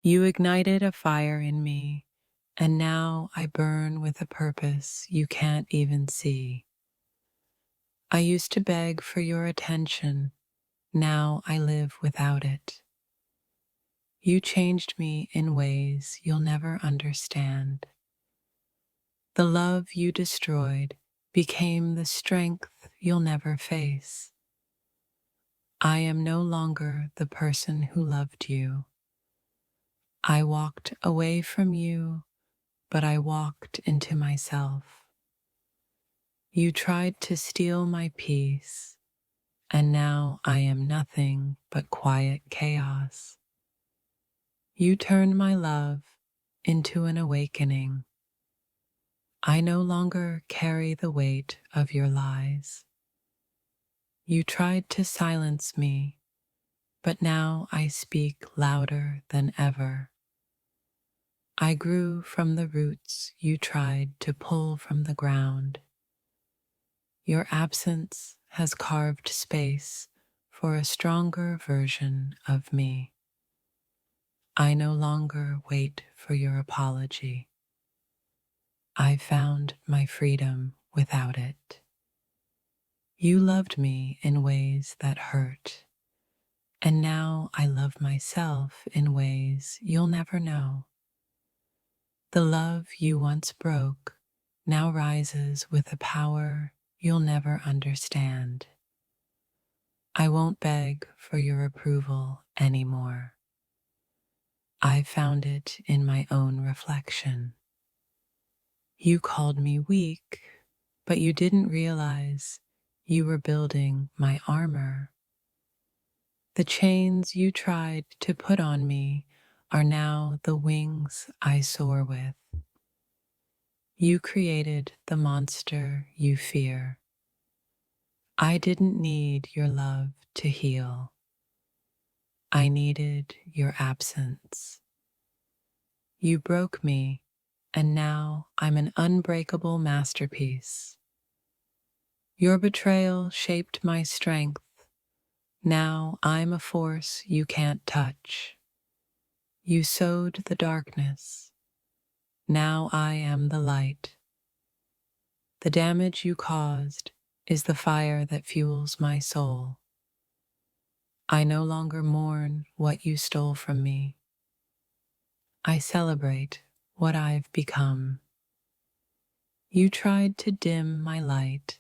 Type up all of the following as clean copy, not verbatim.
You ignited a fire in me, and now I burn with a purpose you can't even see. I used to beg for your attention, now I live without it. You changed me in ways you'll never understand. The love you destroyed became the strength you'll never face. I am no longer the person who loved you. I walked away from you, but I walked into myself. You tried to steal my peace, and now I am nothing but quiet chaos. You turned my love into an awakening. I no longer carry the weight of your lies. You tried to silence me, but now I speak louder than ever. I grew from the roots you tried to pull from the ground. Your absence has carved space for a stronger version of me. I no longer wait for your apology. I found my freedom without it. You loved me in ways that hurt, and now I love myself in ways you'll never know. The love you once broke now rises with a power you'll never understand. I won't beg for your approval anymore. I found it in my own reflection. You called me weak, but you didn't realize you were building my armor. The chains you tried to put on me are now the wings I soar with. You created the monster you fear. I didn't need your love to heal. I needed your absence. You broke me, and now I'm an unbreakable masterpiece. Your betrayal shaped my strength. Now I'm a force you can't touch. You sowed the darkness. Now I am the light. The damage you caused is the fire that fuels my soul. I no longer mourn what you stole from me. I celebrate what I've become. You tried to dim my light,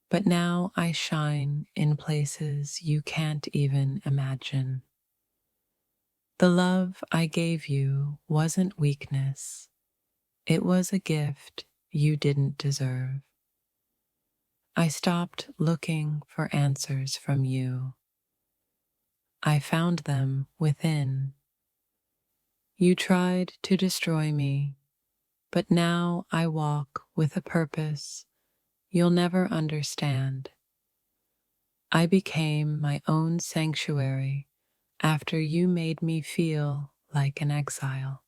but now I shine in places you can't even imagine. The love I gave you wasn't weakness. It was a gift you didn't deserve. I stopped looking for answers from you. I found them within. You tried to destroy me, but now I walk with a purpose you'll never understand. I became my own sanctuary after you made me feel like an exile.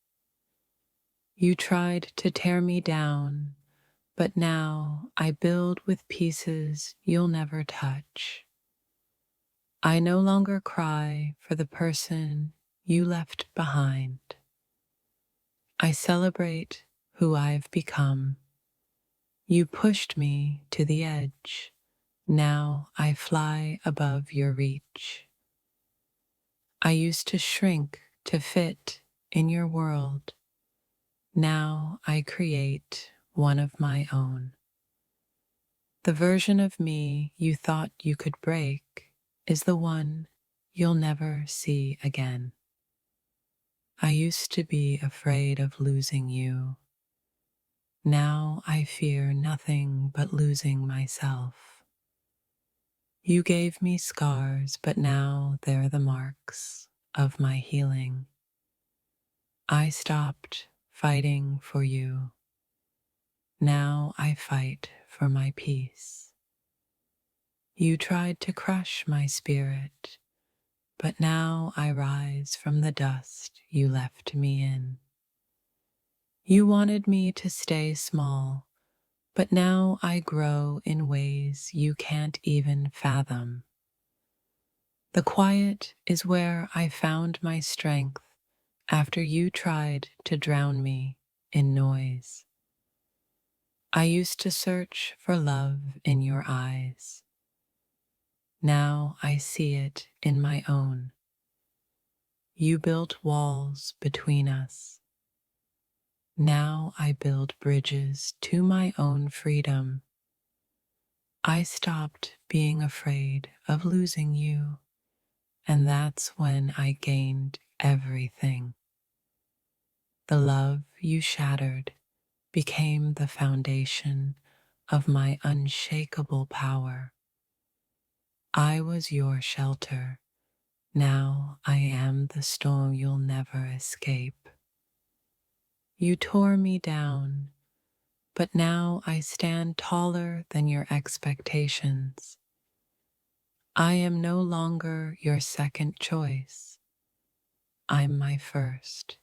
You tried to tear me down, but now I build with pieces you'll never touch. I no longer cry for the person you left behind. I celebrate who I've become. You pushed me to the edge. Now I fly above your reach. I used to shrink to fit in your world. Now I create one of my own. The version of me you thought you could break is the one you'll never see again. I used to be afraid of losing you. Now I fear nothing but losing myself. You gave me scars, but now they're the marks of my healing. I stopped fighting for you. Now I fight for my peace. You tried to crush my spirit, but now I rise from the dust you left me in. You wanted me to stay small, but now I grow in ways you can't even fathom. The quiet is where I found my strength after you tried to drown me in noise. I used to search for love in your eyes. Now I see it in my own. You built walls between us. Now I build bridges to my own freedom. I stopped being afraid of losing you, and that's when I gained everything. The love you shattered became the foundation of my unshakable power. I was your shelter. Now I am the storm you'll never escape. You tore me down, but now I stand taller than your expectations. I am no longer your second choice. I'm my first.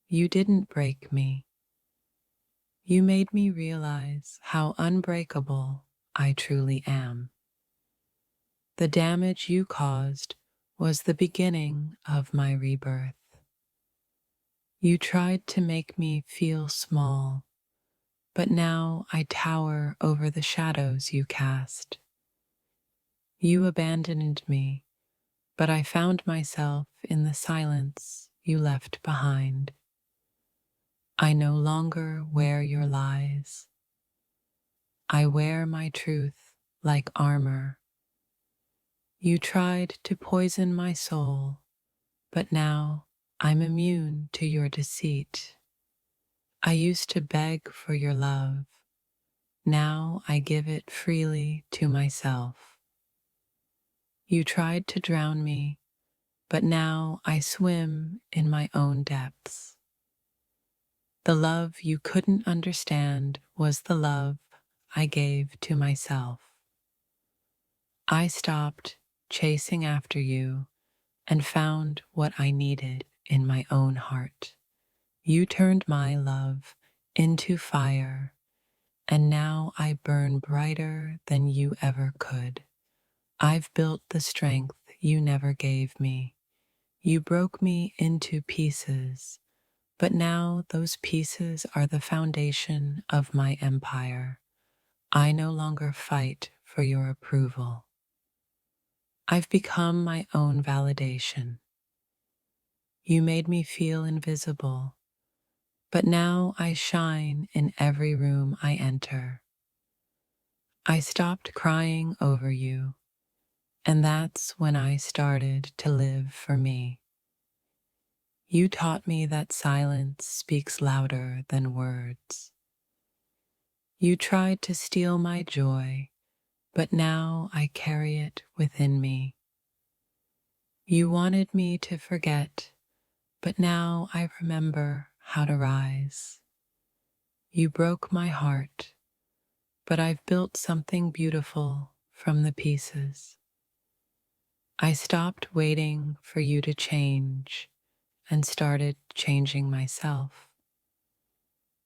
You didn't break me. You made me realize how unbreakable I truly am. The damage you caused was the beginning of my rebirth. You tried to make me feel small, but now I tower over the shadows you cast. You abandoned me, but I found myself in the silence you left behind. I no longer wear your lies. I wear my truth like armor. You tried to poison my soul, but now I'm immune to your deceit. I used to beg for your love. Now I give it freely to myself. You tried to drown me, but now I swim in my own depths. The love you couldn't understand was the love I gave to myself. I stopped chasing after you and found what I needed in my own heart. You turned my love into fire, and now I burn brighter than you ever could. I've built the strength you never gave me. You broke me into pieces, but now those pieces are the foundation of my empire. I no longer fight for your approval. I've become my own validation. You made me feel invisible, but now I shine in every room I enter. I stopped crying over you, and that's when I started to live for me. You taught me that silence speaks louder than words. You tried to steal my joy, but now I carry it within me. You wanted me to forget, but now I remember how to rise. You broke my heart, but I've built something beautiful from the pieces. I stopped waiting for you to change and started changing myself.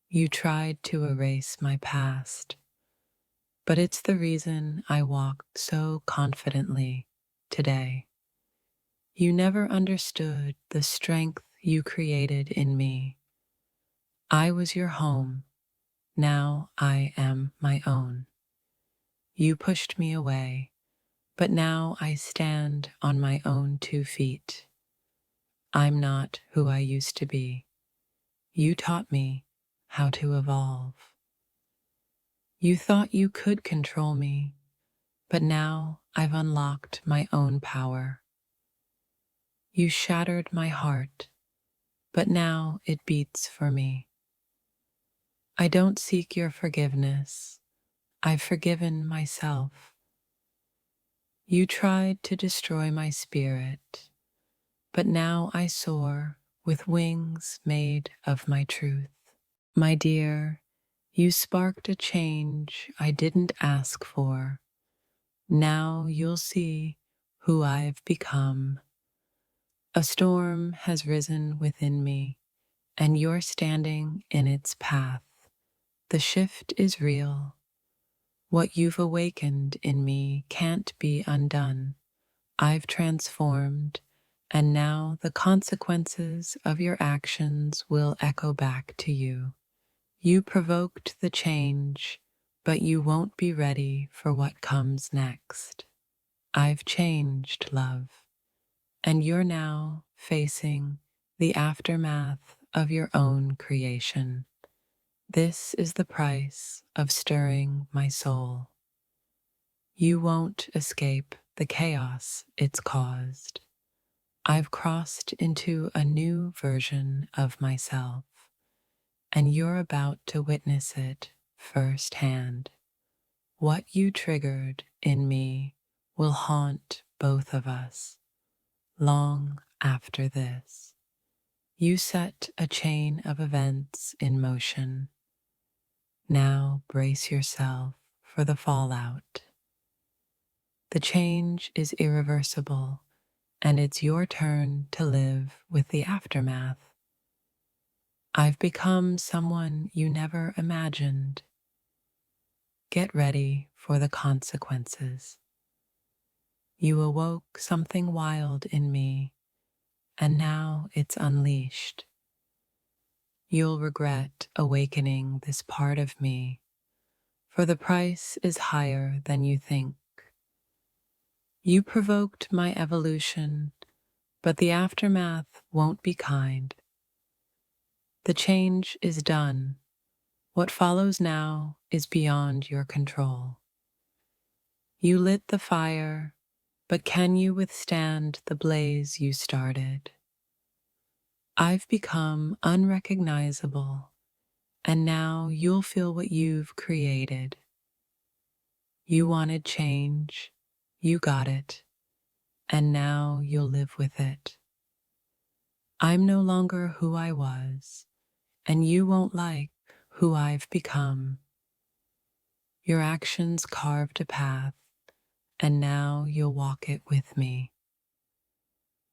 You tried to erase my past, but it's the reason I walk so confidently today. You never understood the strength you created in me. I was your home. Now I am my own. You pushed me away, but now I stand on my own 2 feet. I'm not who I used to be. You taught me how to evolve. You thought you could control me, but now I've unlocked my own power. You shattered my heart, but now it beats for me. I don't seek your forgiveness. I've forgiven myself. You tried to destroy my spirit, but now I soar with wings made of my truth. My dear, you sparked a change I didn't ask for. Now you'll see who I've become. A storm has risen within me, and you're standing in its path. The shift is real. What you've awakened in me can't be undone. I've transformed, And now the consequences of your actions will echo back to you. You provoked the change, but you won't be ready for what comes next. I've changed, love, and you're now facing the aftermath of your own creation. This is the price of stirring my soul. You won't escape the chaos it's caused. I've crossed into a new version of myself, and you're about to witness it firsthand. What you triggered in me will haunt both of us long after this. You set a chain of events in motion. Now brace yourself for the fallout. The change is irreversible, and it's your turn to live with the aftermath. I've become someone you never imagined. Get ready for the consequences. You awoke something wild in me, and now it's unleashed. You'll regret awakening this part of me, for the price is higher than you think. You provoked my evolution, but the aftermath won't be kind. The change is done. What follows now is beyond your control. You lit the fire, but can you withstand the blaze you started? I've become unrecognizable, and now you'll feel what you've created. You wanted change, you got it, and now you'll live with it. I'm no longer who I was, and you won't like who I've become. Your actions carved a path, and now you'll walk it with me.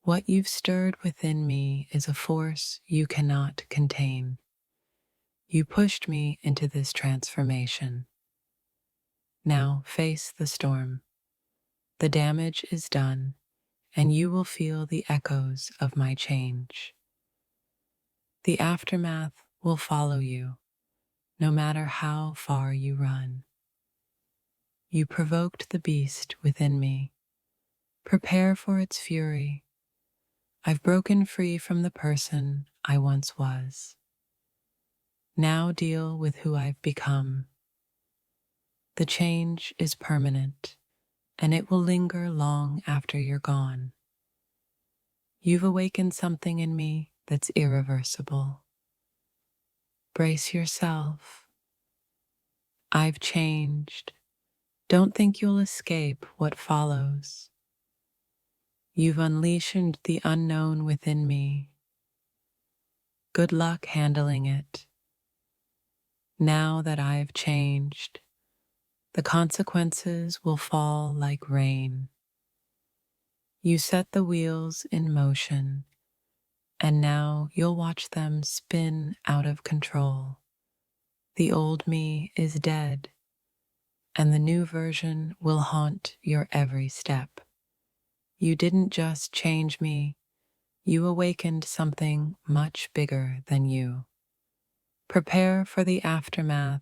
What you've stirred within me is a force you cannot contain. You pushed me into this transformation. Now face the storm. The damage is done, and you will feel the echoes of my change. The aftermath will follow you, no matter how far you run. You provoked the beast within me. Prepare for its fury. I've broken free from the person I once was. Now deal with who I've become. The change is permanent, and it will linger long after you're gone. You've awakened something in me that's irreversible. Brace yourself. I've changed. Don't think you'll escape what follows. You've unleashed the unknown within me. Good luck handling it. Now that I've changed, the consequences will fall like rain. You set the wheels in motion, and now you'll watch them spin out of control. The old me is dead, and the new version will haunt your every step. You didn't just change me, you awakened something much bigger than you. Prepare for the aftermath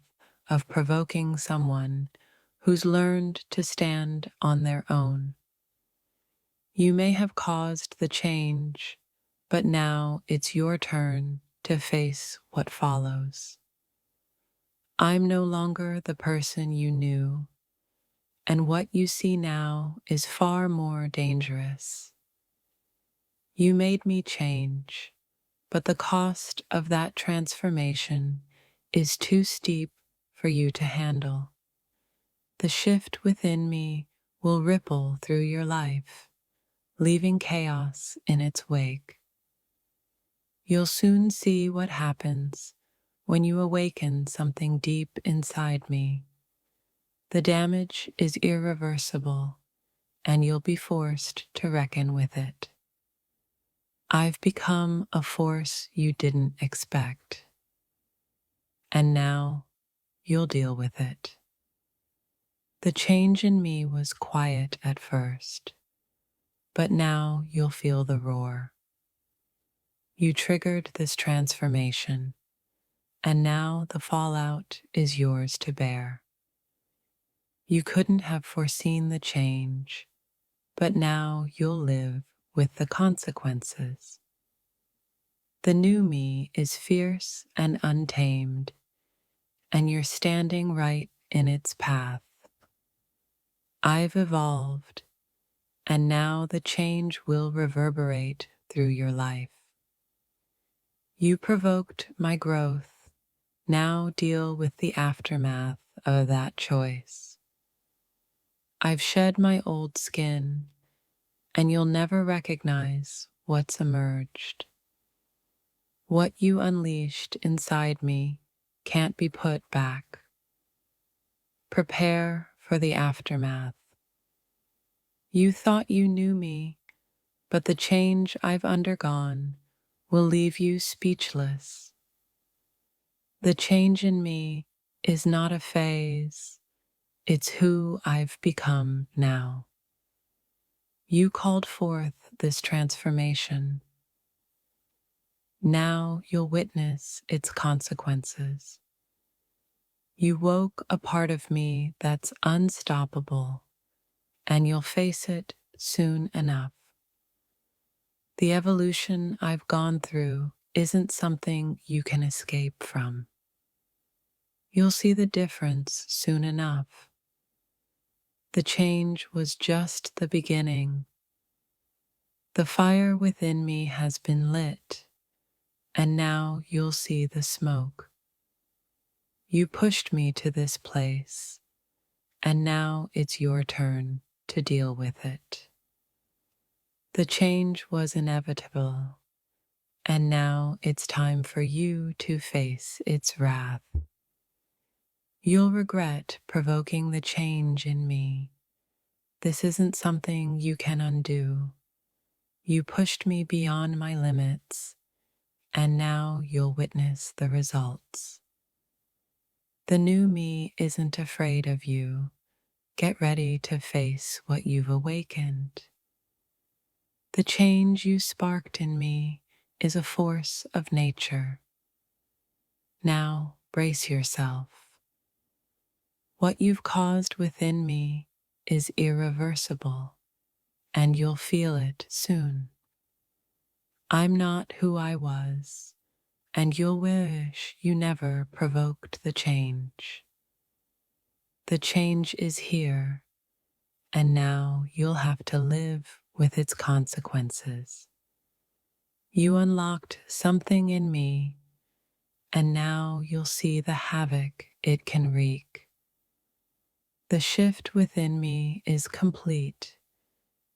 of provoking someone who's learned to stand on their own. You may have caused the change, but now it's your turn to face what follows. I'm no longer the person you knew, and what you see now is far more dangerous. You made me change, but the cost of that transformation is too steep for you to handle. The shift within me will ripple through your life, leaving chaos in its wake. You'll soon see what happens when you awaken something deep inside me. The damage is irreversible, and you'll be forced to reckon with it. I've become a force you didn't expect, and now you'll deal with it. The change in me was quiet at first, but now you'll feel the roar. You triggered this transformation, and now the fallout is yours to bear. You couldn't have foreseen the change, but now you'll live with the consequences. The new me is fierce and untamed, and you're standing right in its path. I've evolved, and now the change will reverberate through your life. You provoked my growth. Now deal with the aftermath of that choice. I've shed my old skin, and you'll never recognize what's emerged. What you unleashed inside me can't be put back. Prepare for the aftermath. You thought you knew me, but the change I've undergone will leave you speechless. The change in me is not a phase, it's who I've become now. You called forth this transformation. Now you'll witness its consequences. You woke a part of me that's unstoppable, and you'll face it soon enough. The evolution I've gone through isn't something you can escape from. You'll see the difference soon enough. The change was just the beginning. The fire within me has been lit, and now you'll see the smoke. You pushed me to this place, and now it's your turn to deal with it. The change was inevitable, and now it's time for you to face its wrath. You'll regret provoking the change in me. This isn't something you can undo. You pushed me beyond my limits, and now you'll witness the results. The new me isn't afraid of you. Get ready to face what you've awakened. The change you sparked in me is a force of nature. Now brace yourself. What you've caused within me is irreversible, and you'll feel it soon. I'm not who I was, and you'll wish you never provoked the change. The change is here, and now you'll have to live with its consequences. You unlocked something in me, and now you'll see the havoc it can wreak. The shift within me is complete,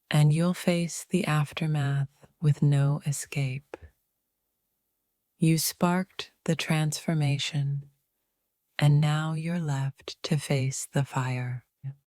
and you'll face the aftermath with no escape. You sparked the transformation, and now you're left to face the fire.